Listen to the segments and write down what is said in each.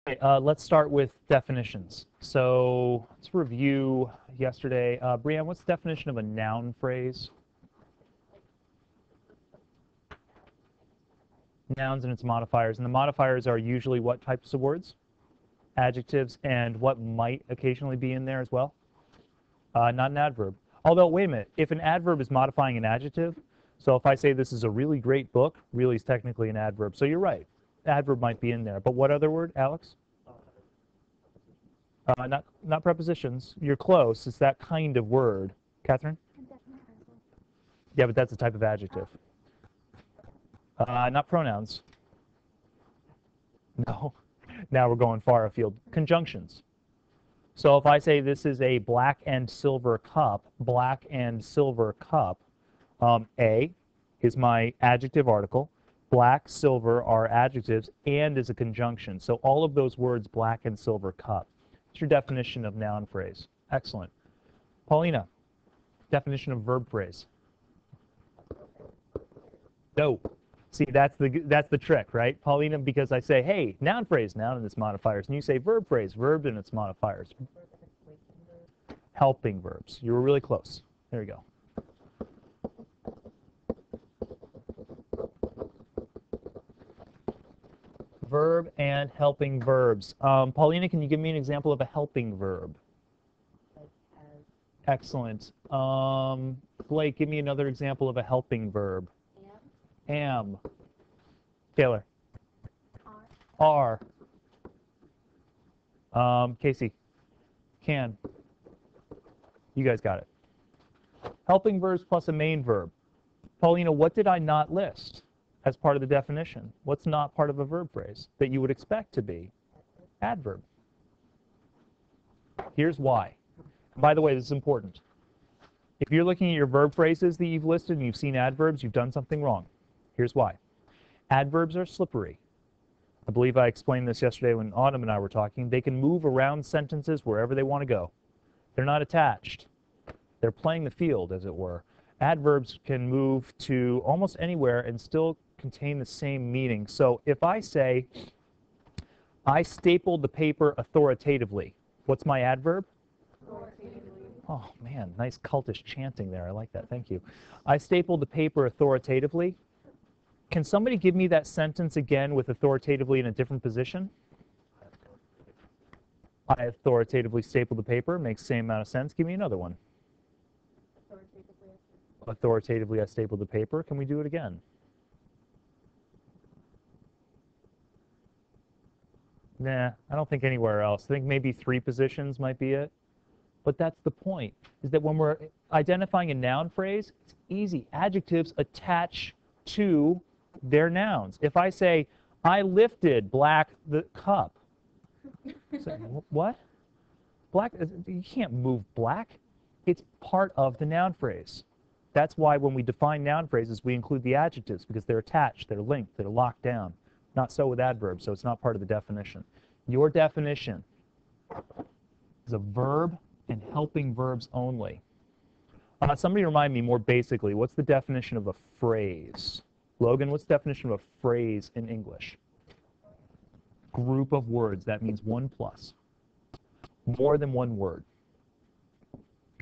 Okay, let's start with definitions. So let's review yesterday. Brianne, what's the definition of a noun phrase? Nouns and its modifiers. And the modifiers are usually what types of words? Adjectives, and what might occasionally be in there as well? Not an adverb. Although, wait a minute, if an adverb is modifying an adjective, so if I say this is a really great book, really is technically an adverb. So you're right, adverb might be in there. But what other word, Alex? Not prepositions. You're close. It's that kind of word. Catherine? Yeah, but that's a type of adjective. Not pronouns. No. Now we're going far afield. Conjunctions. So if I say this is a black and silver cup, black and silver cup, A is my adjective article. Black, silver are adjectives, and is a conjunction. So all of those words, black and silver cup. What's your definition of noun phrase? Excellent. Paulina, definition of verb phrase. No. See, that's the trick, right? Paulina, because I say, hey, noun phrase, noun and its modifiers. And you say verb phrase, verb and its modifiers. Helping verbs. You were really close. There you go. Verb and helping verbs. Paulina, can you give me an example of a helping verb? Excellent. Blake, give me another example of a helping verb. Am. Taylor. Are. Casey. Can. You guys got it. Helping verbs plus a main verb. Paulina, what did I not list as part of the definition? What's not part of a verb phrase that you would expect to be? Adverb. Here's why. By the way, this is important. If you're looking at your verb phrases that you've listed and you've seen adverbs, you've done something wrong. Here's why. Adverbs are slippery. I believe I explained this yesterday when Autumn and I were talking. They can move around sentences wherever they want to go. They're not attached. They're playing the field, as it were. Adverbs can move to almost anywhere and still contain the same meaning. So if I say, I stapled the paper authoritatively, what's my adverb? Oh, man, nice cultish chanting there. I like that. Thank you. I stapled the paper authoritatively. Can somebody give me that sentence again with authoritatively in a different position? I authoritatively stapled the paper. Makes the same amount of sense. Give me another one. Authoritatively, I stapled the paper. Can we do it again? Nah, I don't think anywhere else. I think maybe 3 positions might be it. But that's the point, is that when we're identifying a noun phrase, it's easy. Adjectives attach to their nouns. If I say, I lifted black the cup. So, what? Black, you can't move black. It's part of the noun phrase. That's why when we define noun phrases, we include the adjectives, because they're attached, they're linked, they're locked down. Not so with adverbs, so it's not part of the definition. Your definition is a verb and helping verbs only. Somebody remind me more basically, what's the definition of a phrase? Logan, what's the definition of a phrase in English? Group of words. That means 1 plus. More than 1 word.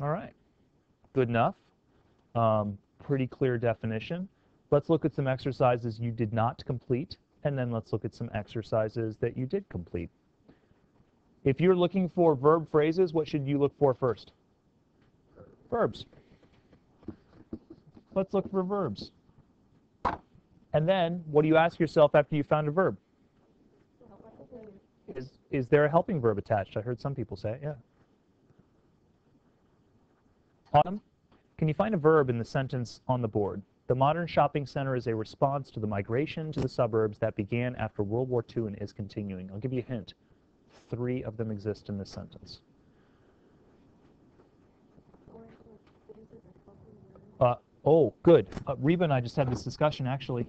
All right. Good enough. Pretty clear definition. Let's look at some exercises you did not complete, and then let's look at some exercises that you did complete. If you're looking for verb phrases, what should you look for first? Verbs. Let's look for verbs. And then, what do you ask yourself after you found a verb? Is there a helping verb attached? I heard some people say it, yeah. Autumn, can you find a verb in the sentence on the board? The modern shopping center is a response to the migration to the suburbs that began after World War II and is continuing. I'll give you a hint. 3 of them exist in this sentence. Oh, good. Reba and I just had this discussion, actually.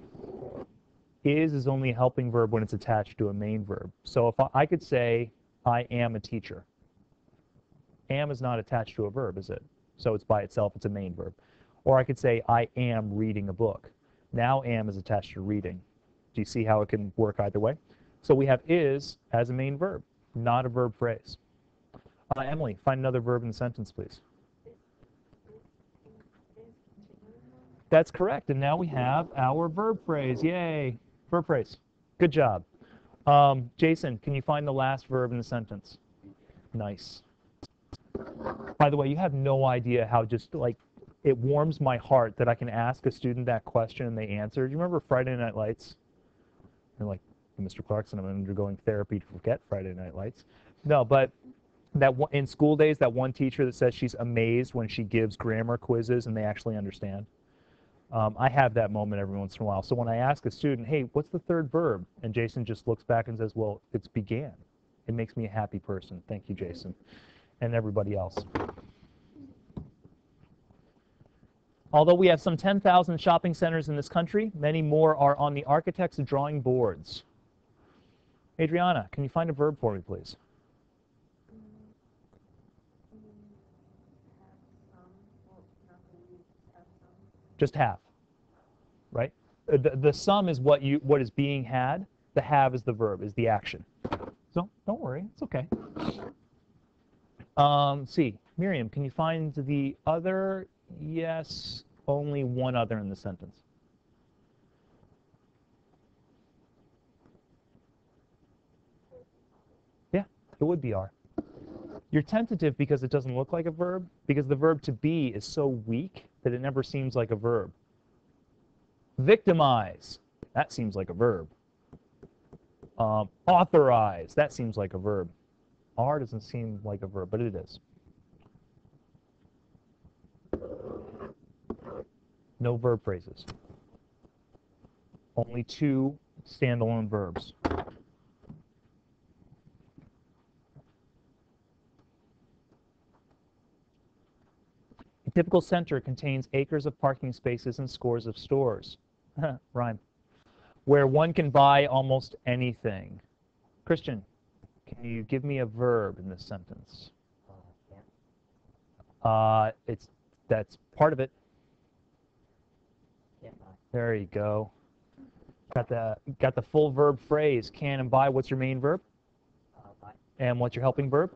Is only a helping verb when it's attached to a main verb. So if I could say, I am a teacher. Am is not attached to a verb, is it? So it's by itself, it's a main verb. Or I could say, I am reading a book. Now am is attached to reading. Do you see how it can work either way? So we have is as a main verb, not a verb phrase. Emily, find another verb in the sentence, please. That's correct. And now we have our verb phrase. Yay. Verb phrase. Good job. Jason, can you find the last verb in the sentence? Nice. By the way, you have no idea how just like it warms my heart that I can ask a student that question and they answer. Do you remember Friday Night Lights? And like, Mr. Clarkson, I'm undergoing therapy to forget Friday Night Lights. No, but that in school days, that one teacher that says she's amazed when she gives grammar quizzes and they actually understand. I have that moment every once in a while. So when I ask a student, hey, what's the third verb? And Jason just looks back and says, well, it's began. It makes me a happy person. Thank you, Jason. And everybody else. Although we have some 10,000 shopping centers in this country, many more are on the architect's drawing boards. Adriana, can you find a verb for me, please? Just have, right? The sum is what is being had. The have is the verb, is the action. So don't worry, it's okay. See, Miriam, can you find the other? Yes, only one other in the sentence. Yeah, it would be are. You're tentative because it doesn't look like a verb, because the verb to be is so weak that it never seems like a verb. Victimize, that seems like a verb. Authorize, that seems like a verb. Are doesn't seem like a verb, but it is. No verb phrases. Only two standalone verbs. A typical center contains acres of parking spaces and scores of stores. Rhyme. Where one can buy almost anything. Christian, can you give me a verb in this sentence? That's part of it. There you go. Got the full verb phrase. Can and buy. What's your main verb? Buy. And what's your helping verb?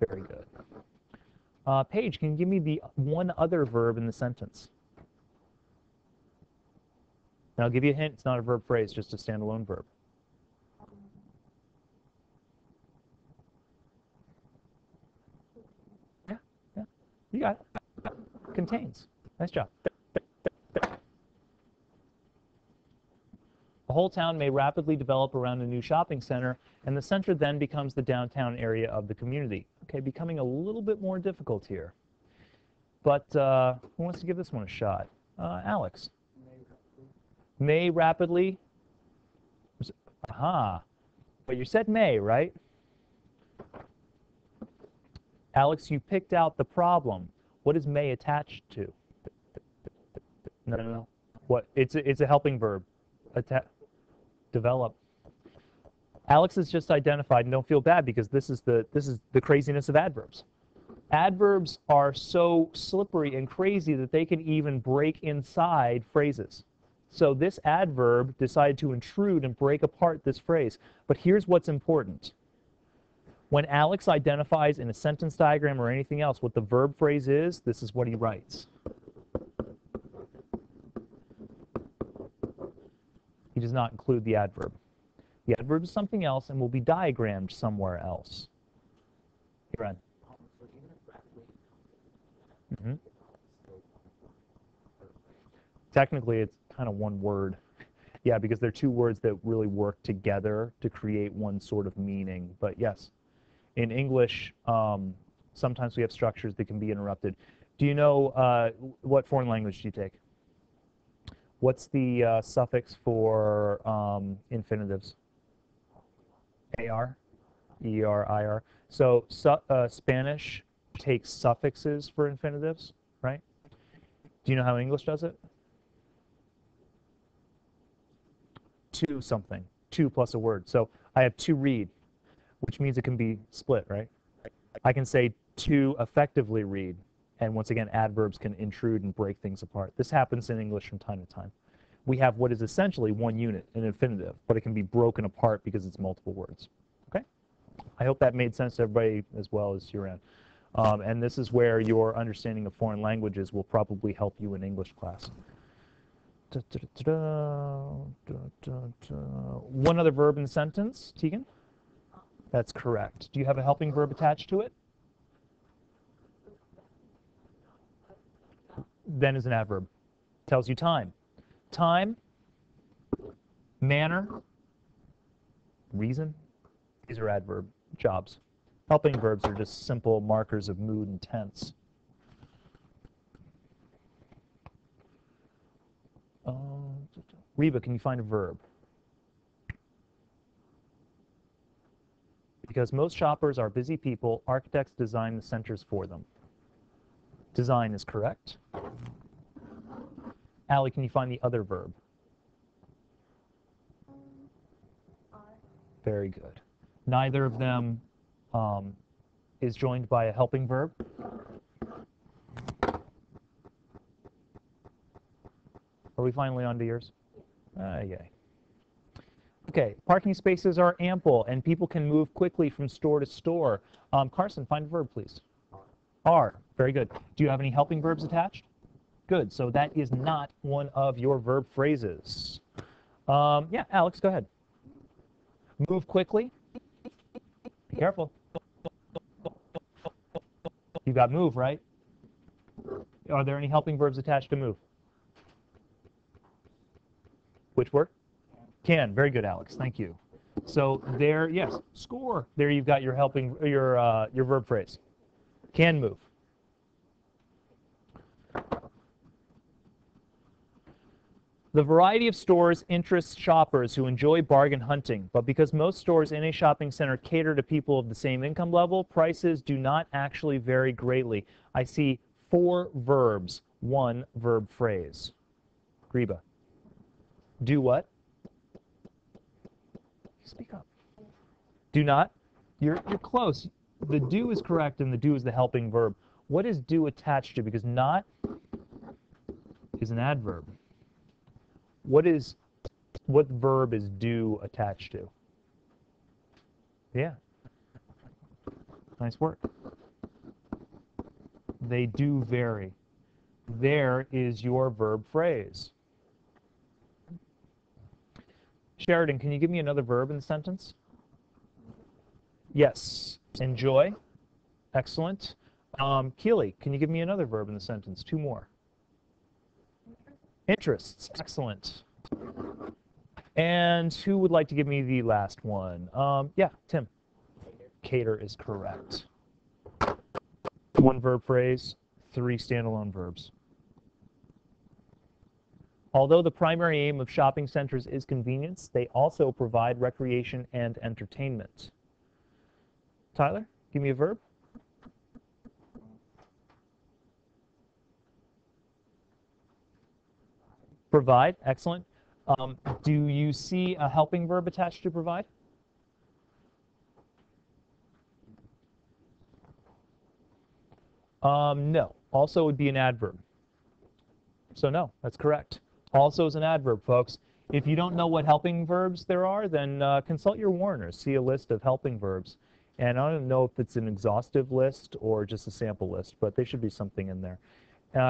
Very good. Paige, can you give me the one other verb in the sentence? And I'll give you a hint. It's not a verb phrase, just a standalone verb. Yeah. You got it. Contains. Nice job. A whole town may rapidly develop around a new shopping center, and the center then becomes the downtown area of the community. Okay, becoming a little bit more difficult here. But who wants to give this one a shot? Alex. May rapidly. Aha. But you said may, right? Alex, you picked out the problem. What is may attached to? No. What? It's a helping verb. Develop. Alex has just identified, and don't feel bad because this is the craziness of adverbs. Adverbs are so slippery and crazy that they can even break inside phrases. So this adverb decided to intrude and break apart this phrase. But here's what's important. When Alex identifies in a sentence diagram or anything else what the verb phrase is, this is what he writes. He does not include the adverb. The adverb is something else and will be diagrammed somewhere else. Hey, Ren. Technically, it's kind of one word. Yeah, because they're two words that really work together to create one sort of meaning. But yes, in English, sometimes we have structures that can be interrupted. Do you know what foreign language do you take? What's the suffix for infinitives? AR? ER, IR. So Spanish takes suffixes for infinitives, right? Do you know how English does it? To something. To plus a word. So I have to read, which means it can be split, right? I can say to effectively read. And once again, adverbs can intrude and break things apart. This happens in English from time to time. we have what is essentially one unit, an infinitive, but it can be broken apart because it's multiple words. Okay? I hope that made sense to everybody as well as your end. And this is where your understanding of foreign languages will probably help you in English class. One other verb in the sentence, Tegan? That's correct. Do you have a helping verb attached to it? Then is an adverb. Tells you time. Time, manner, reason. These are adverb jobs. Helping verbs are just simple markers of mood and tense. Reba, can you find a verb? Because most shoppers are busy people, architects design the centers for them. Design is correct. Allie, can you find the other verb? Very good. Neither of them is joined by a helping verb. Are we finally on to yours? Yay. Okay, parking spaces are ample and people can move quickly from store to store. Carson, find a verb, please. Are. Very good. Do you have any helping verbs attached? Good. So that is not one of your verb phrases. Yeah, Alex, go ahead. Move quickly. Be careful. You got move, right? Are there any helping verbs attached to move? Which word? Can. Very good, Alex. Thank you. So there, yes, score. There you've got your helping, your verb phrase. Can move. The variety of stores interests shoppers who enjoy bargain hunting, but because most stores in a shopping center cater to people of the same income level, prices do not actually vary greatly. I see 4 verbs, 1 verb phrase. Greba. Do what? Speak up. Do not? You're close. The do is correct and the do is the helping verb. What is do attached to? Because not is an adverb. What verb is do attached to? Yeah. Nice work. They do vary. There is your verb phrase. Sheridan, can you give me another verb in the sentence? Yes. Enjoy. Excellent. Keely, can you give me another verb in the sentence? 2 more. Interests. Excellent. And who would like to give me the last one? Yeah, Tim. Cater is correct. 1 verb phrase, 3 standalone verbs. Although the primary aim of shopping centers is convenience, they also provide recreation and entertainment. Tyler, give me a verb. Provide, excellent. Do you see a helping verb attached to provide? No. Also would be an adverb. So no, that's correct. Also is an adverb, folks. If you don't know what helping verbs there are, then consult your Warners. See a list of helping verbs. And I don't know if it's an exhaustive list or just a sample list, but there should be something in there.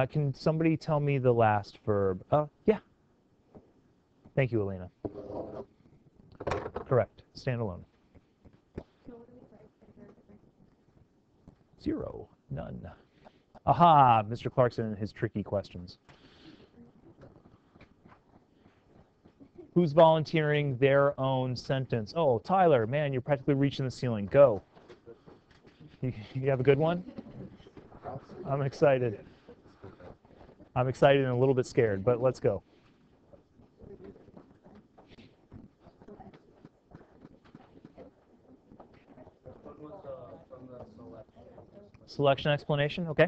Can somebody tell me the last verb? Yeah. Thank you, Elena. Correct. Standalone. 0. None. Aha, Mr. Clarkson and his tricky questions. Who's volunteering their own sentence? Oh, Tyler, man, you're practically reaching the ceiling. Go. You have a good one? I'm excited. I'm excited and a little bit scared, but let's go. Selection explanation, okay.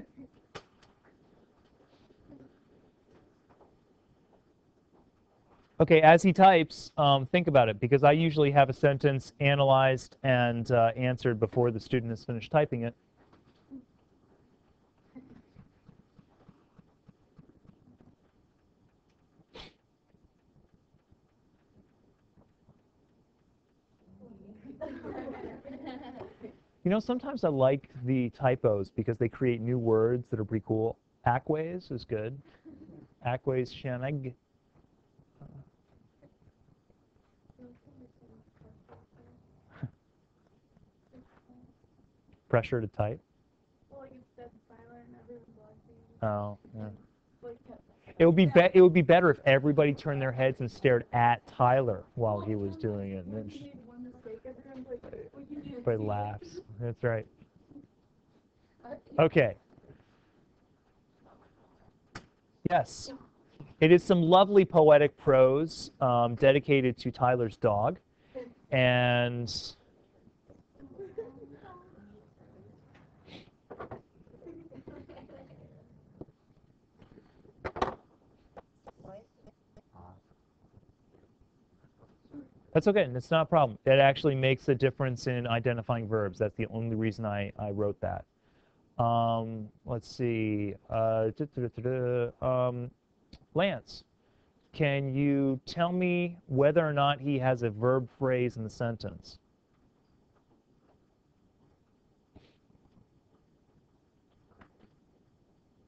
Okay, as he types, think about it, because I usually have a sentence analyzed and answered before the student has finished typing it. You know, sometimes I like the typos because they create new words that are pretty cool. Aquays is good. Aquays shanag. Pressure to type. Oh, yeah. It would be better if everybody turned their heads and stared at Tyler while he was doing it. And then everybody laughs. That's right. Okay. Yes. It is some lovely poetic prose dedicated to Tyler's dog. And that's okay. It's not a problem. It actually makes a difference in identifying verbs. That's the only reason I wrote that. Let's see. Lance, can you tell me whether or not he has a verb phrase in the sentence?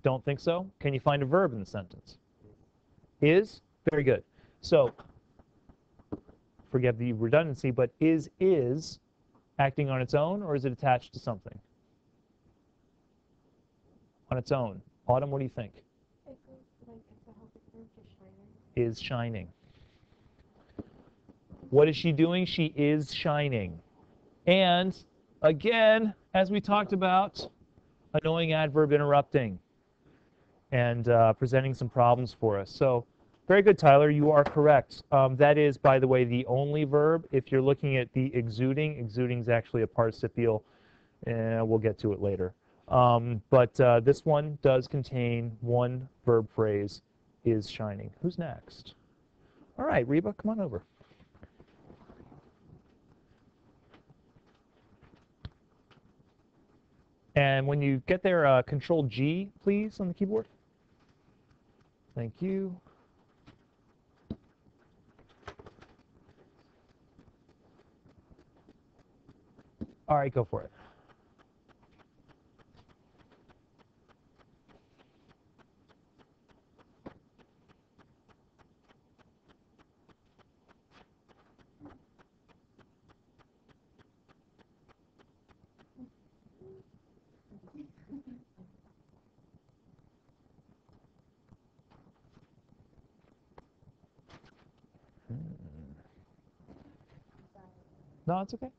Don't think so? Can you find a verb in the sentence? Is? Very good. So, forget the redundancy, but is acting on its own, or is it attached to something? On its own. Autumn, what do you think? Is shining. What is she doing? She is shining. And again, as we talked about, annoying adverb interrupting and presenting some problems for us. So very good, Tyler. You are correct. That is, by the way, the only verb. If you're looking at the exuding is actually a participial, and we'll get to it later. But this one does contain one verb phrase, is shining. Who's next? All right, Reba, come on over. And when you get there, Control G, please, on the keyboard. Thank you. All right, go for it. No, it's okay.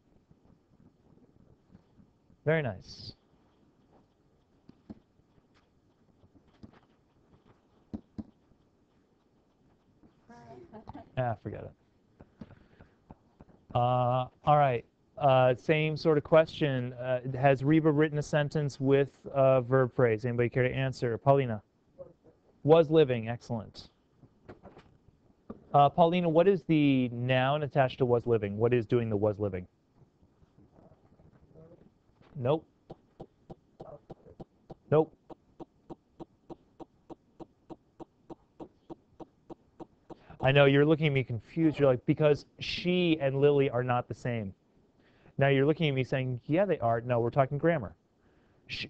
Very nice. Forget it. All right. Same sort of question. Has Reba written a sentence with a verb phrase? Anybody care to answer? Paulina? Was living. Excellent. Paulina, what is the noun attached to was living? What is doing the was living? Nope. Nope. I know you're looking at me confused. You're like, because she and Lily are not the same. Now you're looking at me saying, yeah, they are. No, we're talking grammar.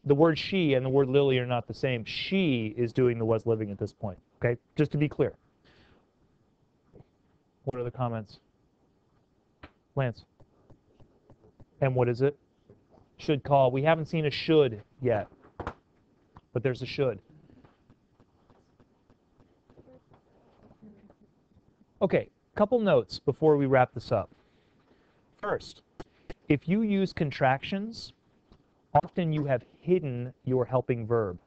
The word she and the word Lily are not the same. She is doing the was living at this point. Okay, just to be clear. What are the comments? Lance. And what is it? Should call. We haven't seen a should yet, but there's a should. Okay, couple notes before we wrap this up. First, if you use contractions, often you have hidden your helping verb.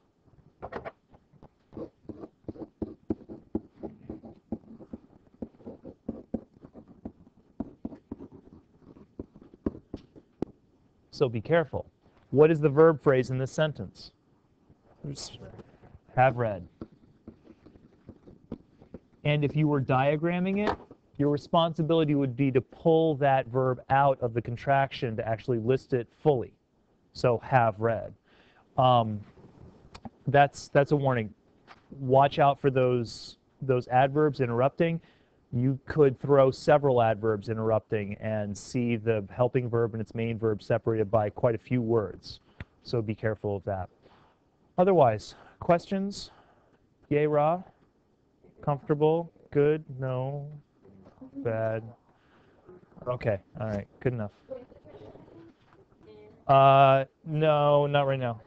So be careful. What is the verb phrase in this sentence? Have read. And if you were diagramming it, your responsibility would be to pull that verb out of the contraction to actually list it fully. So have read. That's a warning. Watch out for those adverbs interrupting. you could throw several adverbs interrupting and see the helping verb and its main verb separated by quite a few words. So be careful of that. Otherwise, questions? Yay, Ra? Comfortable? Good? No? Bad? Okay, all right, good enough. No, not right now.